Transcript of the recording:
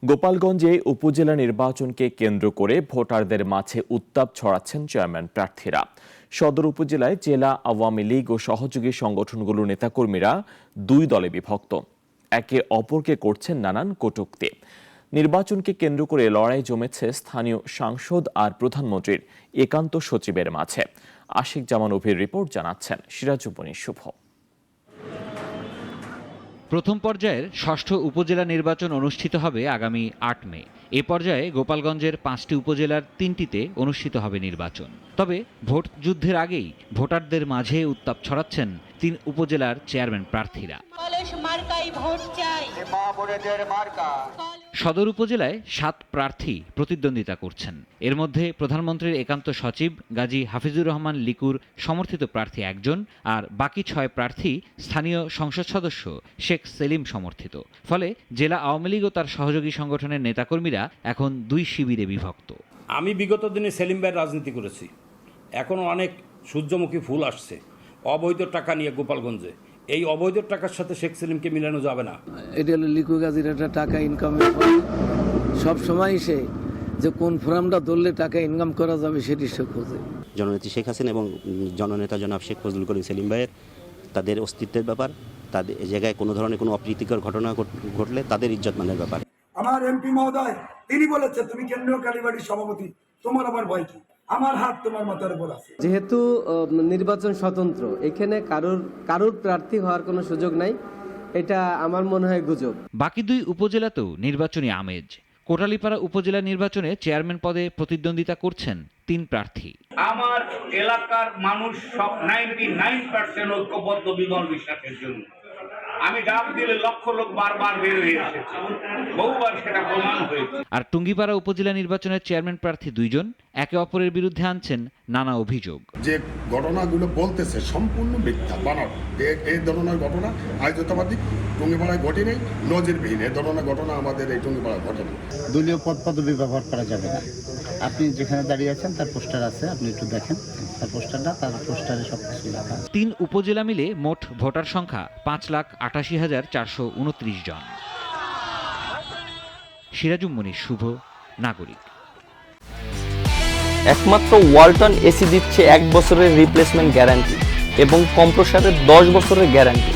গোপালগঞ্জে উপজেলা নির্বাচনকে কেন্দ্র করে ভোটারদের মাঝে উত্তাপ ছড়াচ্ছেন চেয়ারম্যান প্রার্থীরা। সদর উপজেলায় জেলা আওয়ামী লীগ ও সহযোগী সংগঠনগুলোর নেতাকর্মীরা দুই দলে বিভক্ত, একে অপরকে করছেন নানান কটূক্তি। নির্বাচনকে কেন্দ্র করে লড়াই জমেছে স্থানীয় সাংসদ আর প্রধানমন্ত্রীর একান্ত সচিবের মাঝে। আশিক জামান অভির রিপোর্ট জানাচ্ছেন সিরাজুবনী শুভ। প্রথম পর্যায়ের ষষ্ঠ উপজেলা নির্বাচন অনুষ্ঠিত হবে আগামী ৮ মে। এ পর্যায়ে গোপালগঞ্জের ৫টি উপজেলার ৩টিতে অনুষ্ঠিত হবে নির্বাচন। তবে ভোট যুদ্ধের আগেই ভোটারদের মাঝে উত্তাপ ছড়াচ্ছেন ৩ উপজেলার চেয়ারম্যান প্রার্থীরা। সদর উপজেলায় ৭ প্রার্থী প্রতিদ্বন্দ্বিতা করছেন। এর মধ্যে প্রধানমন্ত্রীর একান্ত সচিব গাজী হাফিজুর রহমান লিকুর সমর্থিত প্রার্থী একজন, আর বাকি ৬ প্রার্থী স্থানীয় সংসদ সদস্য শেখ সেলিম সমর্থিত। ফলে জেলা আওয়ামী লীগ ও তার সহযোগী সংগঠনের নেতাকর্মীরা এখন দুই শিবিরে বিভক্ত। আমি বিগত দিনে সেলিম ভাইয়ের রাজনীতি করেছি, এখনও অনেক সূর্যমুখী ফুল আসছে অবৈধ টাকা নিয়ে গোপালগঞ্জে। এই অবৈধ টাকার সাথে শেখ সেলিমকে মিলানো যাবে না। এটা হলো লিকু গাজীর একটা টাকা ইনকামের সব সময় সে যে কোন ফোরামটা ধরলে টাকা ইনকাম করা যাবে সেটি সে খোঁজে। জননেত্রী শেখ হাসিনা এবং জননেতা জনাব শেখ ফজলুল করিম সেলিম ভাইয়ের তাদের অস্তিত্বের ব্যাপার, তাদের জায়গায় কোনো ধরনের কোনো অপ্রীতিকর ঘটনা ঘটলে তাদের ইজ্জত মানের ব্যাপার। আমার এমপি মহোদয় তিনি বলেছে, তুমি কেন্দ্রীয় কালীবাড়ির সভাপতি, তোমার আবার ভয় কি? আমার হাত তোমার মাথার উপর আছে। যেহেতু নির্বাচন স্বতন্ত্র, এখানে কারোর প্রার্থী হওয়ার কোনো সুযোগ নাই, এটা আমার মনে হয় গুজব। বাকি দুই উপজেলাতেও নির্বাচনী আমেজ। কোটালীপাড়া উপজেলা নির্বাচনে চেয়ারম্যান পদে প্রতিদ্বন্দ্বিতা করছেন ৩ প্রার্থী। আমার এলাকার মানুষ সব 99% ঐক্যবদ্ধ বিমল বিশ্বাসের জন্য। আমি ডাক দিলে লক্ষ লোক বারবার বের হয়ে এসেছে, বহুবার সেটা প্রমাণ হয়েছে। আর টুঙ্গিপাড়া উপজেলা নির্বাচনের চেয়ারম্যান প্রার্থী ২ জন একে অপরের বিরুদ্ধে আনছেন নানা অভিযোগ। যে ঘটনাগুলো বলতেছে সম্পূর্ণ মিথ্যা, বানানো। এই ধরনের ঘটনা আয়োজিতবাদী টুঙ্গিপাড়ায় ঘটে নেই, নজিরবিহীন। এই ধরনের ঘটনা আমাদের এই টুঙ্গিপাড়ায় ঘটে নেই। দলীয় পদ পদবি ব্যবহার করা যাবে না। আপনি যেখানে দাঁড়িয়ে আছেন তার পোস্টার আছে, আপনি একটু দেখেন তার পোস্টারটা, তার পোস্টারে সব কিছু লেখা আছে। ৩ উপজেলা মিলে মোট ভোটার সংখ্যা ৫,৮৮,৪২৯ জন। সিরাজুম-মনির শুভ, নাগরিক। একমাত্র ওয়ালটন এসি দিচ্ছে ১ বছরের রিপ্লেসমেন্ট গ্যারান্টি এবং কম্প্রেসারের ১০ বছরের গ্যারান্টি।